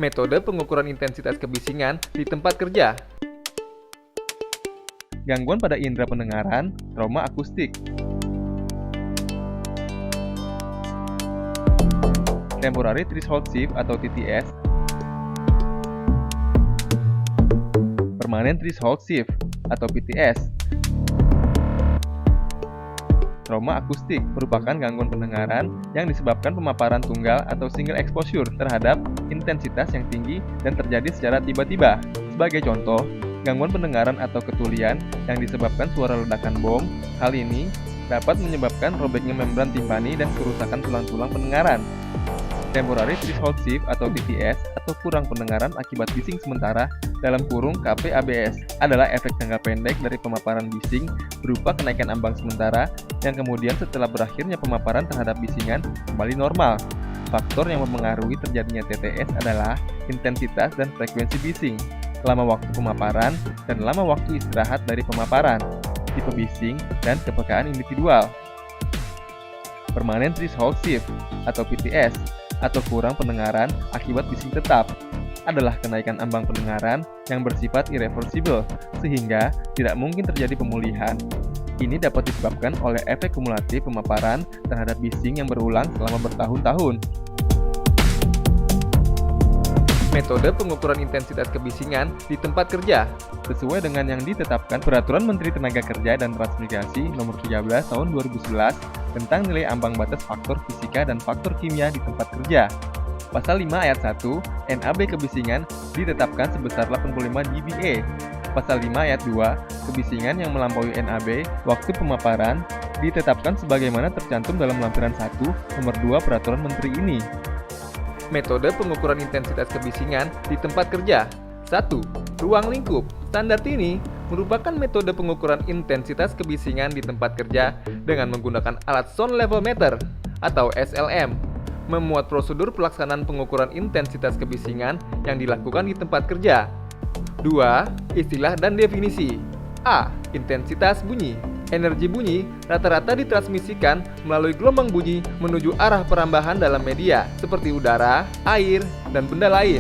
Metode pengukuran intensitas kebisingan di tempat kerja. Gangguan pada indera pendengaran, trauma akustik. Temporary threshold shift atau TTS. Permanent threshold shift atau PTS. Trauma akustik merupakan gangguan pendengaran yang disebabkan pemaparan tunggal atau single exposure terhadap intensitas yang tinggi dan terjadi secara tiba-tiba. Sebagai contoh, gangguan pendengaran atau ketulian yang disebabkan suara ledakan bom. Hal ini dapat menyebabkan robeknya membran timpani dan kerusakan tulang-tulang pendengaran. Temporary threshold shift atau TTS atau kurang pendengaran akibat bising sementara dalam kurung KPABS adalah efek jangka pendek dari pemaparan bising berupa kenaikan ambang sementara yang kemudian setelah berakhirnya pemaparan terhadap bisingan kembali normal. Faktor yang mempengaruhi terjadinya TTS adalah intensitas dan frekuensi bising, lama waktu pemaparan, dan lama waktu istirahat dari pemaparan, tipe bising, dan kepekaan individual. Permanent threshold shift atau PTS atau kurang pendengaran akibat bising tetap adalah kenaikan ambang pendengaran yang bersifat irreversible sehingga tidak mungkin terjadi pemulihan. Ini dapat disebabkan oleh efek kumulatif pemaparan terhadap bising yang berulang selama bertahun-tahun. Metode pengukuran intensitas kebisingan di tempat kerja. Sesuai dengan yang ditetapkan Peraturan Menteri Tenaga Kerja dan Transmigrasi Nomor 13 Tahun 2011 tentang nilai ambang batas faktor fisika dan faktor kimia di tempat kerja. Pasal 5 ayat 1, NAB kebisingan ditetapkan sebesar 85 dBA. Pasal 5 ayat 2, kebisingan yang melampaui NAB waktu pemaparan ditetapkan sebagaimana tercantum dalam lampiran 1 nomor 2 Peraturan Menteri ini. Metode pengukuran intensitas kebisingan di tempat kerja. 1. Ruang lingkup. Standar ini merupakan metode pengukuran intensitas kebisingan di tempat kerja dengan menggunakan alat sound level meter atau SLM. Memuat prosedur pelaksanaan pengukuran intensitas kebisingan yang dilakukan di tempat kerja. 2. Istilah dan definisi. A. Intensitas bunyi. Energi bunyi rata-rata ditransmisikan melalui gelombang bunyi menuju arah perambahan dalam media seperti udara, air, dan benda lain.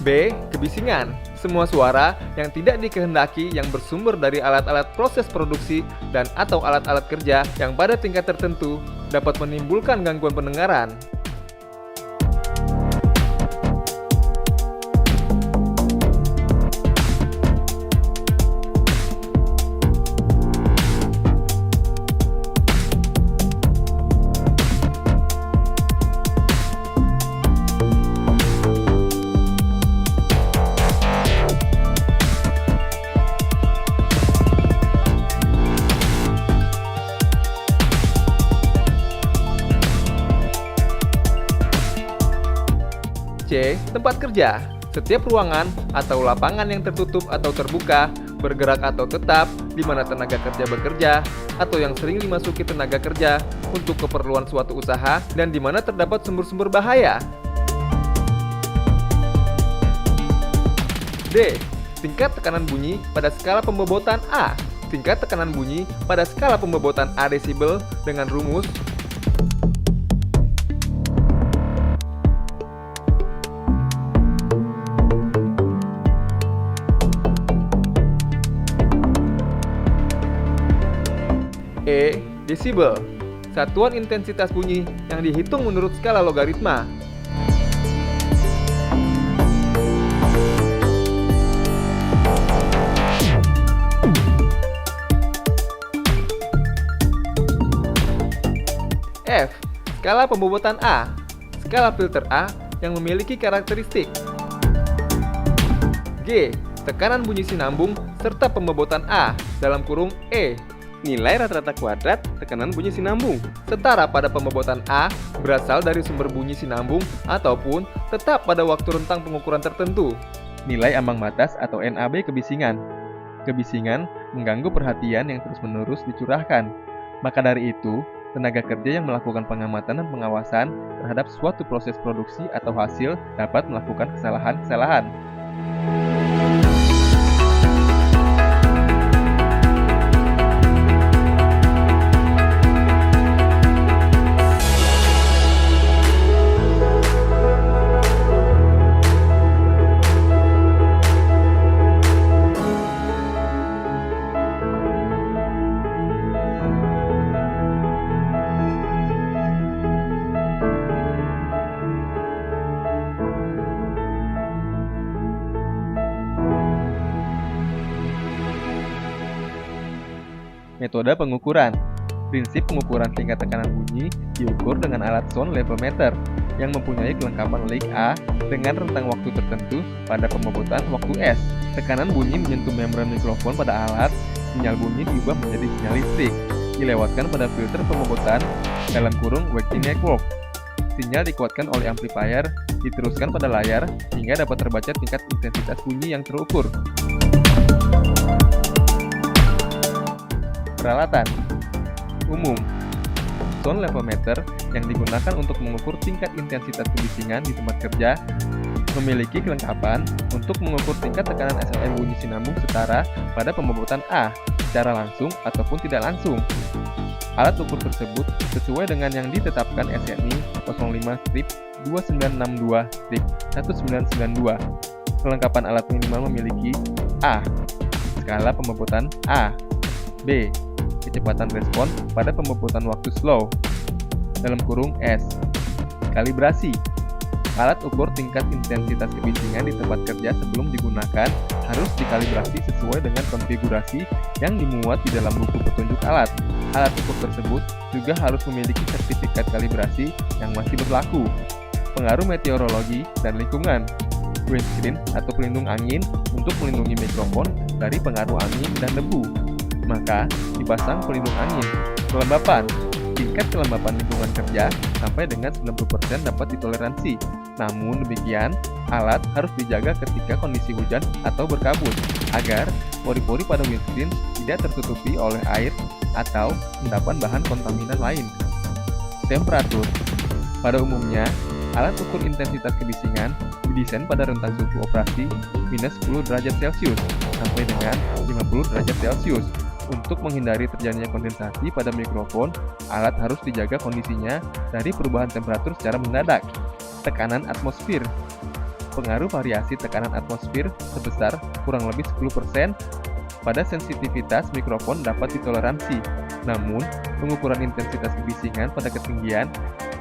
B. Kebisingan. Semua suara yang tidak dikehendaki yang bersumber dari alat-alat proses produksi dan atau alat-alat kerja yang pada tingkat tertentu dapat menimbulkan gangguan pendengaran. C. Tempat kerja. Setiap ruangan atau lapangan yang tertutup atau terbuka, bergerak atau tetap, di mana tenaga kerja bekerja, atau yang sering dimasuki tenaga kerja untuk keperluan suatu usaha, dan di mana terdapat sumber-sumber bahaya. D. Tingkat tekanan bunyi pada skala pembobotan A. Tingkat tekanan bunyi pada skala pembobotan A desibel dengan rumus E. Desibel, satuan intensitas bunyi yang dihitung menurut skala logaritma. F. Skala pembobotan A, skala filter A yang memiliki karakteristik. G. Tekanan bunyi sinambung serta pembobotan A dalam kurung E. Nilai rata-rata kuadrat tekanan bunyi sinambung setara pada pembobotan A berasal dari sumber bunyi sinambung ataupun tetap pada waktu rentang pengukuran tertentu. Nilai ambang batas atau NAB kebisingan. Kebisingan mengganggu perhatian yang terus-menerus dicurahkan. Maka dari itu, tenaga kerja yang melakukan pengamatan dan pengawasan terhadap suatu proses produksi atau hasil dapat melakukan kesalahan-kesalahan. Metode pengukuran. Prinsip pengukuran tingkat tekanan bunyi diukur dengan alat sound level meter yang mempunyai kelengkapan leak A dengan rentang waktu tertentu pada pembobotan waktu S. Tekanan bunyi menyentuh membran mikrofon pada alat, sinyal bunyi diubah menjadi sinyal listrik, dilewatkan pada filter pembobotan (Wechsler network). Sinyal dikuatkan oleh amplifier, diteruskan pada layar hingga dapat terbaca tingkat intensitas bunyi yang terukur. Peralatan umum. Sound level meter yang digunakan untuk mengukur tingkat intensitas kebisingan di tempat kerja memiliki kelengkapan untuk mengukur tingkat tekanan SLM bunyi sinambung setara pada pembobotan A secara langsung ataupun tidak langsung. Alat ukur tersebut sesuai dengan yang ditetapkan SNI 05-2962-1992. Kelengkapan alat minimal memiliki A. Skala pembobotan A. B. Kecepatan respon pada pembobotan waktu slow (S). Kalibrasi. Alat ukur tingkat intensitas kebisingan di tempat kerja sebelum digunakan harus dikalibrasi sesuai dengan konfigurasi yang dimuat di dalam buku petunjuk alat. Alat ukur tersebut juga harus memiliki sertifikat kalibrasi yang masih berlaku. Pengaruh meteorologi dan lingkungan. Windscreen atau pelindung angin untuk melindungi mikrofon dari pengaruh angin dan debu, maka dipasang pelindung angin. Kelembapan. Tingkat kelembapan lingkungan kerja sampai dengan 90% dapat ditoleransi. Namun demikian, alat harus dijaga ketika kondisi hujan atau berkabut, agar pori-pori pada windscreen tidak tertutupi oleh air atau endapan bahan kontaminan lain. Temperatur. Pada umumnya, alat ukur intensitas kebisingan didesain pada rentang suhu operasi minus 10 derajat Celcius sampai dengan 50 derajat Celcius. Untuk menghindari terjadinya kondensasi pada mikrofon, alat harus dijaga kondisinya dari perubahan temperatur secara mendadak. Tekanan atmosfer. Pengaruh variasi tekanan atmosfer sebesar kurang lebih 10% pada sensitivitas mikrofon dapat ditoleransi. Namun, pengukuran intensitas kebisingan pada ketinggian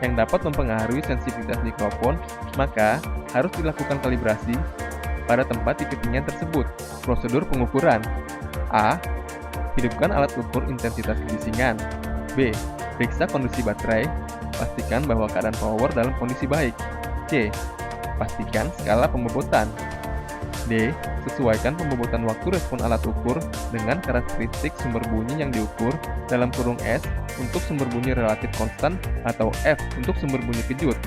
yang dapat mempengaruhi sensitivitas mikrofon, maka harus dilakukan kalibrasi pada tempat di ketinggian tersebut. Prosedur pengukuran. A. Hidupkan alat ukur intensitas kebisingan. B. Periksa kondisi baterai. Pastikan bahwa keadaan power dalam kondisi baik. C. Pastikan skala pembobotan. D. Sesuaikan pembobotan waktu respon alat ukur dengan karakteristik sumber bunyi yang diukur (S) untuk sumber bunyi relatif konstan atau F untuk sumber bunyi kejut.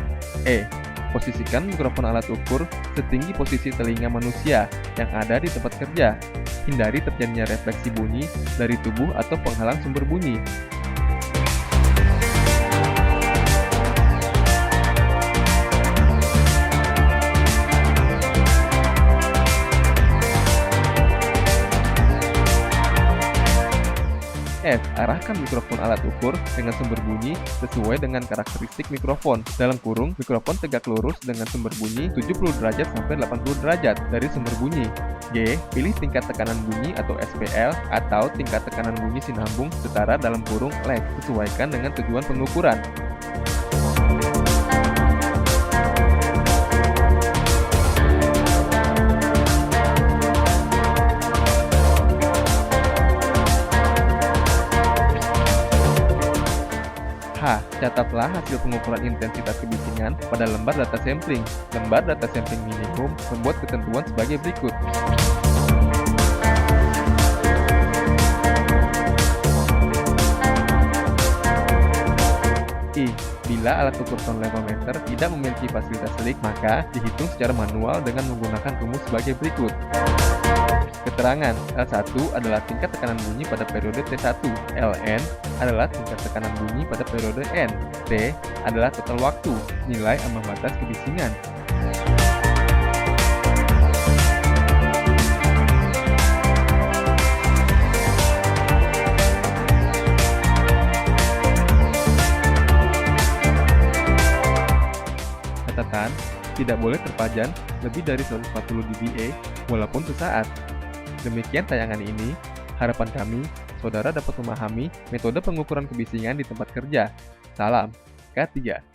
E. Posisikan mikrofon alat ukur setinggi posisi telinga manusia yang ada di tempat kerja. Hindari terjadinya refleksi bunyi dari tubuh atau penghalang sumber bunyi. F. Arahkan mikrofon alat ukur dengan sumber bunyi sesuai dengan karakteristik mikrofon. Mikrofon tegak lurus dengan sumber bunyi 70 derajat sampai 80 derajat dari sumber bunyi. G. Pilih tingkat tekanan bunyi atau SPL atau tingkat tekanan bunyi sinambung setara (lag). Sesuaikan dengan tujuan pengukuran. H. Catatlah hasil pengukuran intensitas kebisingan pada lembar data sampling. Lembar data sampling minimum membuat ketentuan sebagai berikut. I. Bila alat ukur sound level meter tidak memiliki fasilitas leak, maka dihitung secara manual dengan menggunakan rumus sebagai berikut. Keterangan L1 adalah tingkat tekanan bunyi pada periode T1, Ln adalah tingkat tekanan bunyi pada periode N, T adalah total waktu, nilai ambang batas kebisingan. Catatan, tidak boleh terpajan lebih dari 140 dBA walaupun sesaat. Demikian tayangan ini, harapan kami, saudara dapat memahami metode pengukuran kebisingan di tempat kerja. Salam, K3.